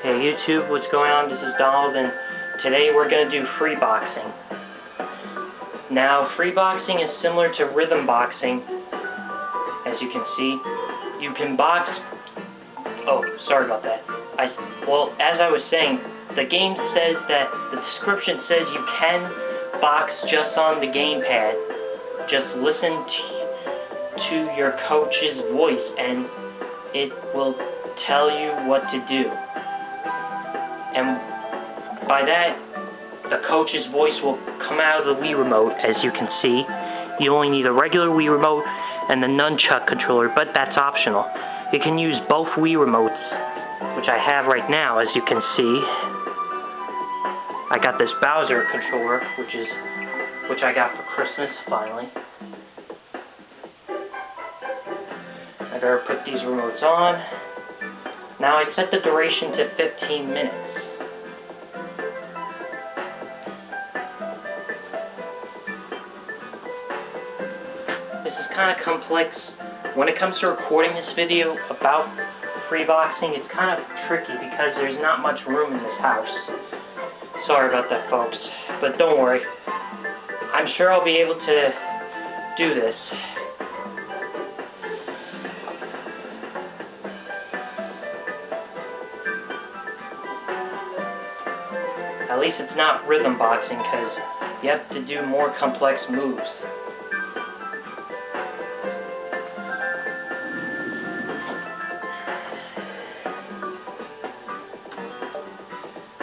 Hey YouTube, what's going on? This is Donald, and today we're going to do free boxing. Now, free boxing is similar to rhythm boxing, as you can see. You can box... Oh, sorry about that. Well, as I was saying, the game says that, the description says you can box just on the gamepad. Just listen to your coach's voice, and it will tell you what to do. And by that, the coach's voice will come out of the Wii remote, as you can see. You only need a regular Wii remote and the nunchuck controller, but that's optional. You can use both Wii remotes, which I have right now, as you can see. I got this Bowser controller, which I got for Christmas, finally. I gotta put these remotes on. Now I set the duration to 15 minutes. This is kind of complex. When it comes to recording this video about free boxing, it's kind of tricky because there's not much room in this house. Sorry about that, folks, but don't worry. I'm sure I'll be able to do this. At least it's not rhythm boxing, because you have to do more complex moves.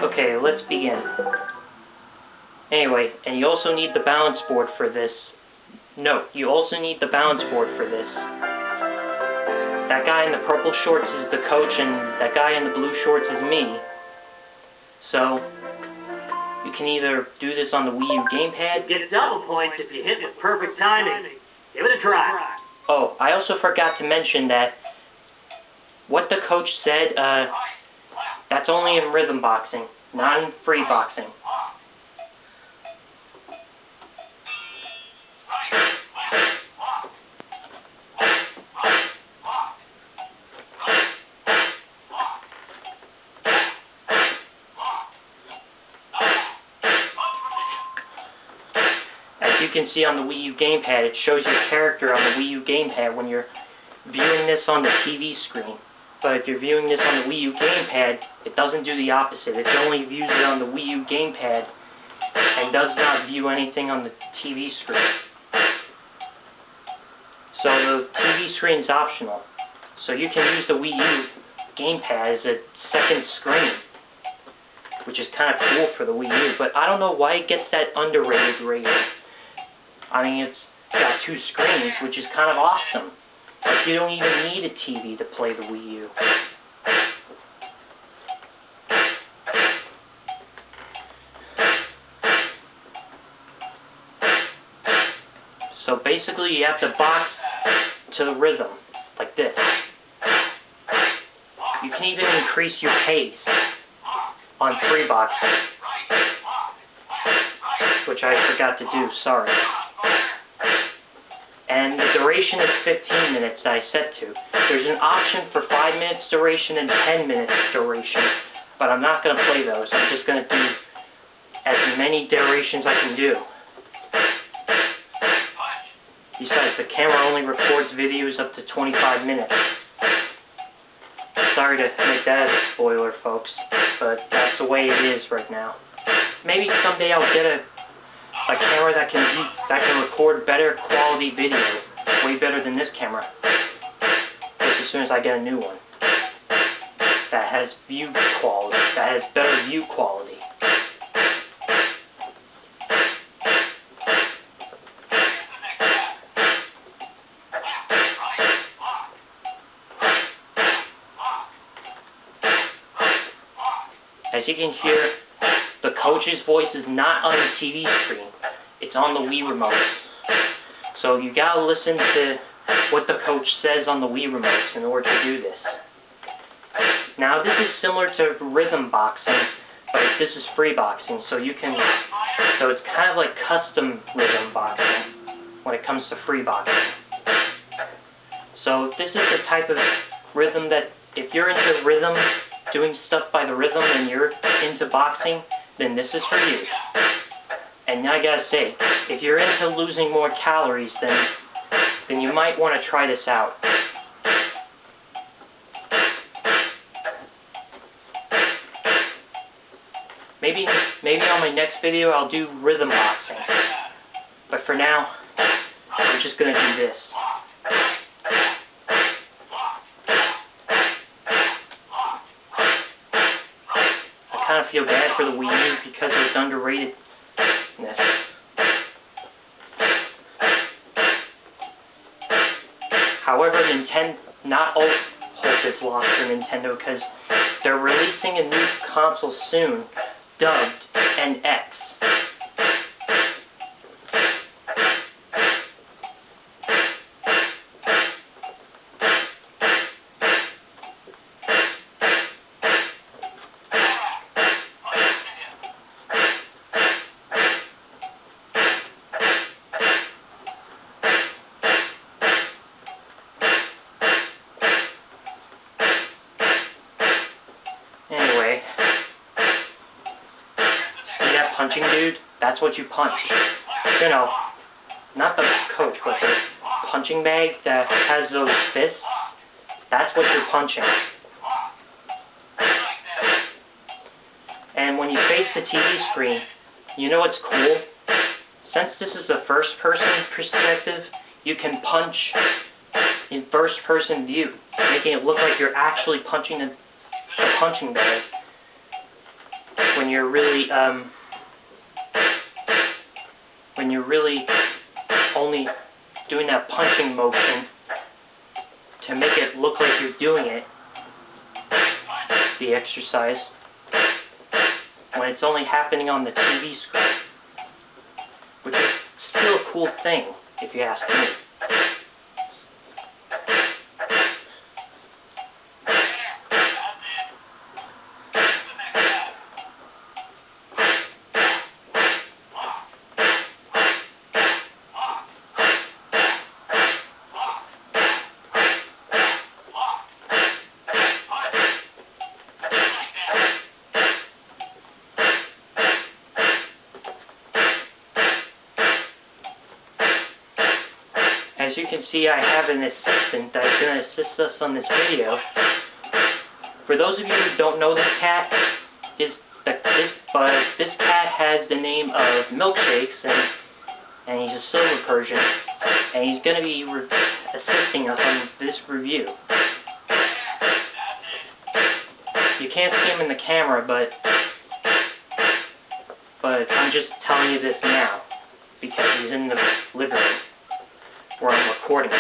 Okay, let's begin. Anyway, and you also need the balance board for this. No, you also need the balance board for this. That guy in the purple shorts is the coach, and that guy in the blue shorts is me. So, you can either do this on the Wii U gamepad. Get double points if you hit with perfect timing. Give it a try. Oh, I also forgot to mention that what the coach said, that's only in rhythm boxing, not in free boxing. As you can see on the Wii U gamepad, it shows your character on the Wii U gamepad when you're viewing this on the TV screen. But if you're viewing this on the Wii U gamepad, it doesn't do the opposite. It only views it on the Wii U gamepad and does not view anything on the TV screen. So the TV screen is optional. So you can use the Wii U gamepad as a second screen, which is kind of cool for the Wii U. But I don't know why it gets that underrated rating. I mean, it's got two screens, which is kind of awesome. Like, you don't even need a TV to play the Wii U. So basically, you have to box to the rhythm, like this. You can even increase your pace on free boxing, which I forgot to do, sorry. And the duration is 15 minutes that I set to. There's an option for 5 minutes duration and 10 minutes duration, but I'm not going to play those. I'm just going to do as many durations I can do. Besides, the camera only records videos up to 25 minutes. Sorry to make that as a spoiler, folks, but that's the way it is right now. Maybe someday I'll get a camera that can record better quality video, way better than this camera. Just as soon as I get a new one that has view quality, that has better view quality. As you can hear, the coach's voice is not on the TV screen. It's on the Wii remote. So you gotta listen to what the coach says on the Wii remotes in order to do this. Now this is similar to rhythm boxing, but this is free boxing, so it's kind of like custom rhythm boxing when it comes to free boxing. So this is the type of rhythm that, if you're into rhythm doing stuff by the rhythm and you're into boxing, then this is for you. And I gotta say, if you're into losing more calories, then you might want to try this out. Maybe on my next video I'll do rhythm boxing. But for now, I'm just gonna do this. I kind of feel bad for the Wii U because of its underratedness. However, not all hope is lost for Nintendo, because they're releasing a new console soon, dubbed NX. Anyway, see that punching dude? That's what you punch. You know, not the coach, but the punching bag that has those fists. That's what you're punching. And when you face the TV screen, you know what's cool? Since this is a first-person perspective, you can punch in first-person view, making it look like you're actually punching the punching bag when you're really only doing that punching motion to make it look like you're doing it, the exercise, when it's only happening on the TV screen, which is still a cool thing if you ask me. As you can see, I have an assistant that's going to assist us on this video. For those of you who don't know this cat, this cat has the name of Milkshakes, and he's a silver Persian, and he's going to be assisting us on this review. You can't see him in the camera, but I'm just telling you this now, because he's in the living room where I'm recording this.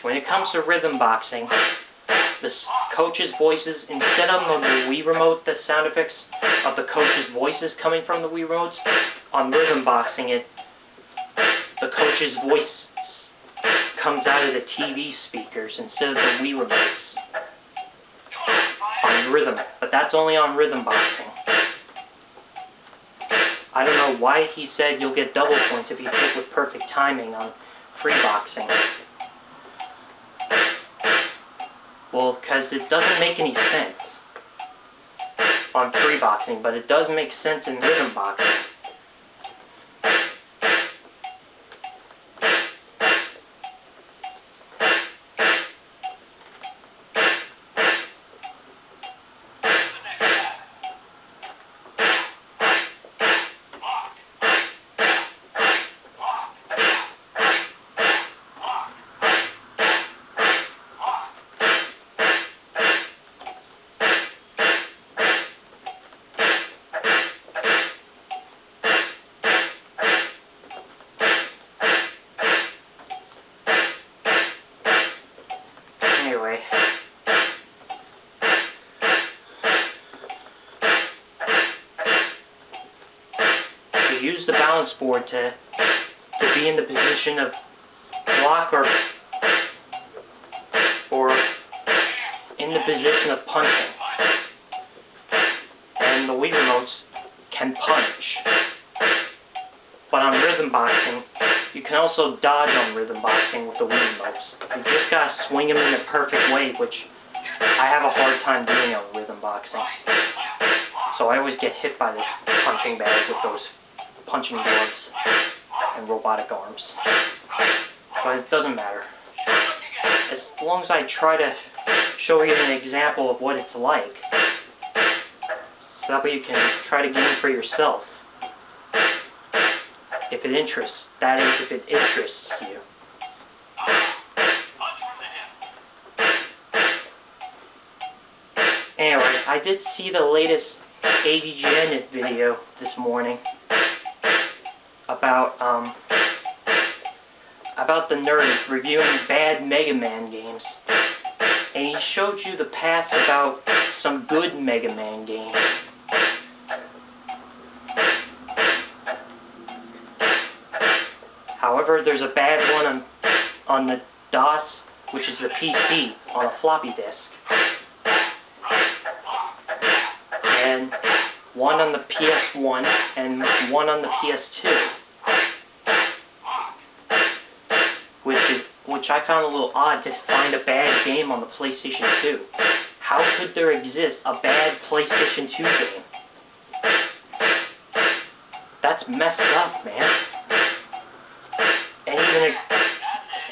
When it comes to rhythm boxing, the coach's voices, instead of on the Wii remote, the sound effects of the coach's voices coming from the Wii remotes, on rhythm boxing, the coach's voice comes out of the TV speakers instead of the Wii remotes. On rhythm, but that's only on rhythm boxing. I don't know why he said you'll get double points if you hit with perfect timing on free boxing. Well, because it doesn't make any sense on free boxing, but it does make sense in rhythm boxing. Anyway, you use the balance board to be in the position of block or in the position of punching. And the Wii remotes can punch. But on rhythm boxing, you can also dodge on rhythm boxing with the Wii moves. You just gotta swing them in the perfect way, which I have a hard time doing on rhythm boxing. So I always get hit by this punching bag with those punching gloves and robotic arms. But it doesn't matter. As long as I try to show you an example of what it's like, so that way you can try to game for yourself. If it interests, that is, if it interests you. Anyway, I did see the latest AVGN video this morning about the nerd reviewing bad Mega Man games, and he showed you the past about some good Mega Man games. However, there's a bad one on the DOS, which is the PC, on a floppy disk. And one on the PS1 and one on the PS2. Which I found a little odd to find a bad game on the PlayStation 2. How could there exist a bad PlayStation 2 game? That's messed up, man.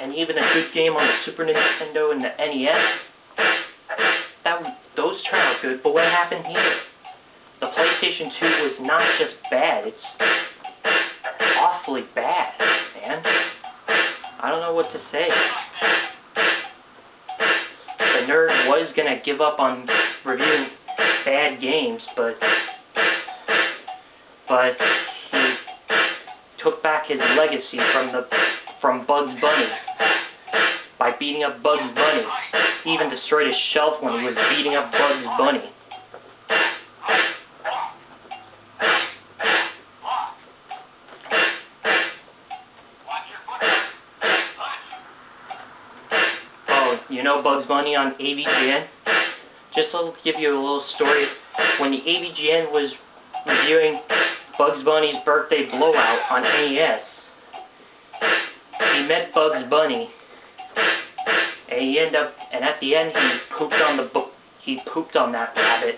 And even a good game on the Super Nintendo and the NES, those turn out good, but what happened here? The PlayStation 2 was not just bad, it's awfully bad, man. I don't know what to say. The nerd was going to give up on reviewing bad games, but he took back his legacy from Bugs Bunny by beating up Bugs Bunny. He even destroyed his shelf when he was beating up Bugs Bunny. Oh, you know Bugs Bunny on AVGN? Just to give you a little story, when the AVGN was reviewing Bugs Bunny's Birthday Blowout on NES, he met Bugs Bunny, and at the end he pooped on that rabbit.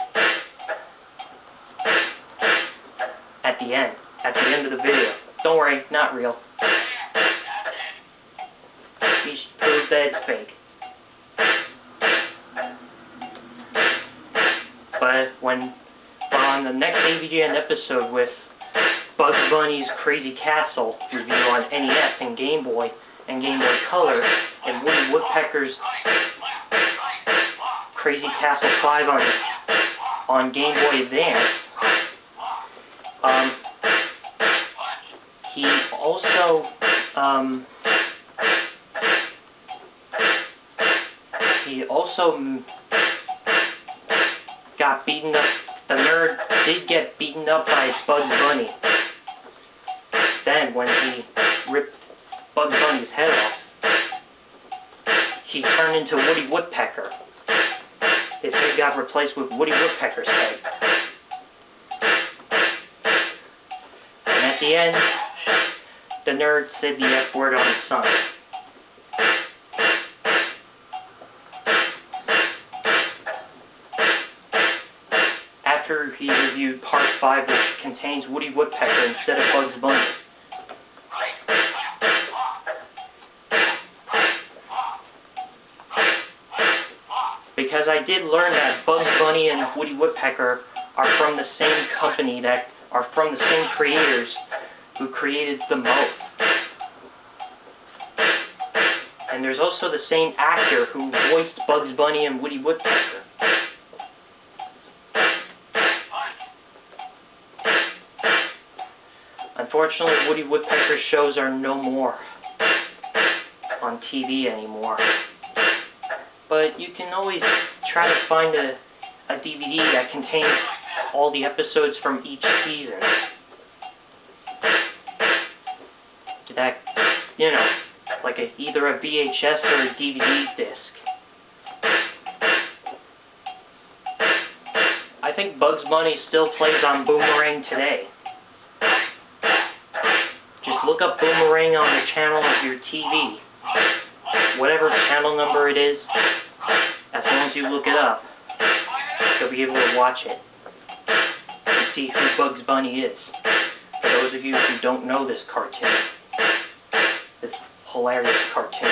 At the end of the video. Don't worry, not real. He proves that it's fake. But on the next AVGN episode with Bugs Bunny's Crazy Castle review on NES and Game Boy Color, and Woody Woodpecker's Crazy Castle 5 on Game Boy Advance, he also got beaten up. The nerd did get beaten up by Bugs Bunny. Then, when he ripped Bugs Bunny's head off, he turned into Woody Woodpecker. His head got replaced with Woody Woodpecker's head. And at the end, the nerd said the F word on his son. After he reviewed Part 5, which contains Woody Woodpecker instead of Bugs Bunny. Because I did learn that Bugs Bunny and Woody Woodpecker are from the same company, that are from the same creators who created them both. And there's also the same actor who voiced Bugs Bunny and Woody Woodpecker. Unfortunately, Woody Woodpecker's shows are no more on TV anymore. But you can always try to find a DVD that contains all the episodes from each season. That, like either a VHS or a DVD disc. I think think Bugs Bunny still plays on Boomerang today. Just look up Boomerang on the channel of your TV. Whatever channel number it is, as long as you look it up, you'll be able to watch it and see who Bugs Bunny is. For those of you who don't know this cartoon, this hilarious cartoon.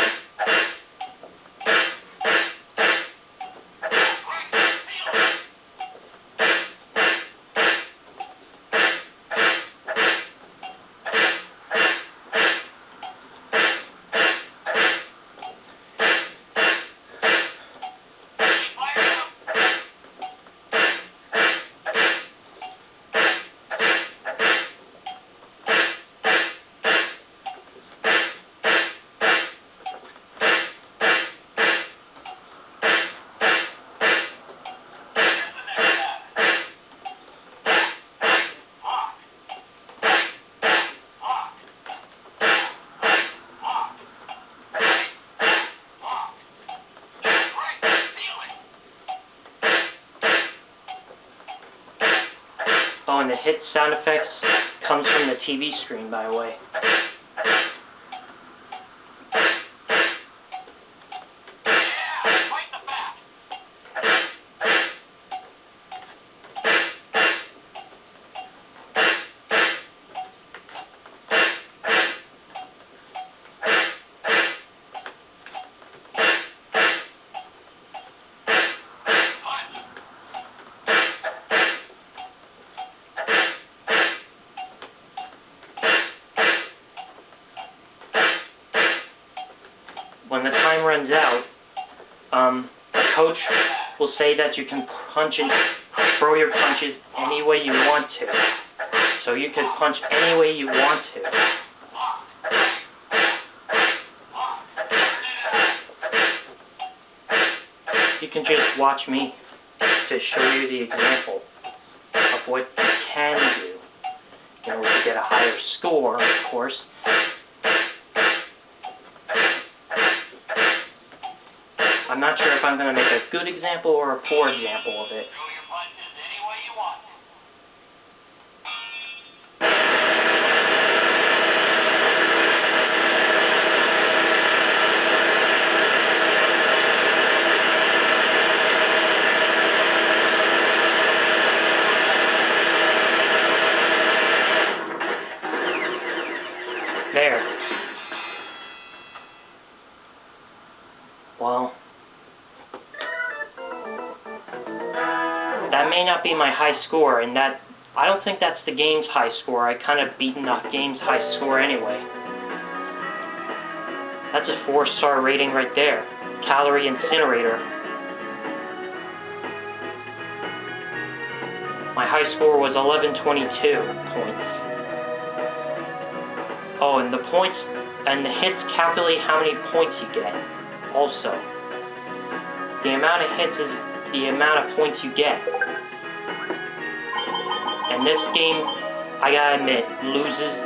Oh, and the hit sound effects comes from the TV screen, by the way. When the time runs out, the coach will say that you can punch and throw your punches any way you want to. So you can punch any way you want to. You can just watch me to show you the example of what you can do in order to get a higher score, of course. I'm not sure if I'm going to make a good example or a poor example of it. There. Well, that may not be my high score, and that I don't think that's the game's high score. I kind of beaten the game's high score anyway. That's a 4-star rating right there. Calorie Incinerator. My high score was 1122 points. Oh, and the points and the hits calculate how many points you get. Also, the amount of hits is the amount of points you get. And this game, I gotta admit, loses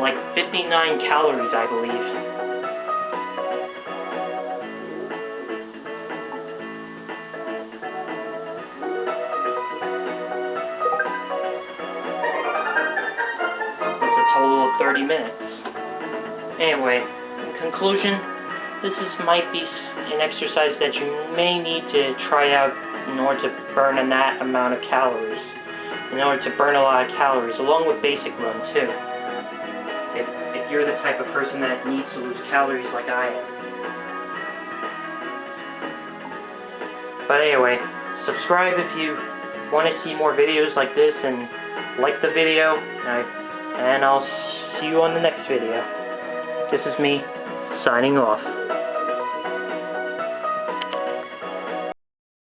like 59 calories, I believe. It's a total of 30 minutes. Anyway, in conclusion, might be an exercise that you may need to try out in order to burn that amount of calories. In order to burn a lot of calories, along with basic run too. If you're the type of person that needs to lose calories like I am. But anyway, subscribe if you want to see more videos like this, and like the video, and I'll see you on the next video. This is me, signing off.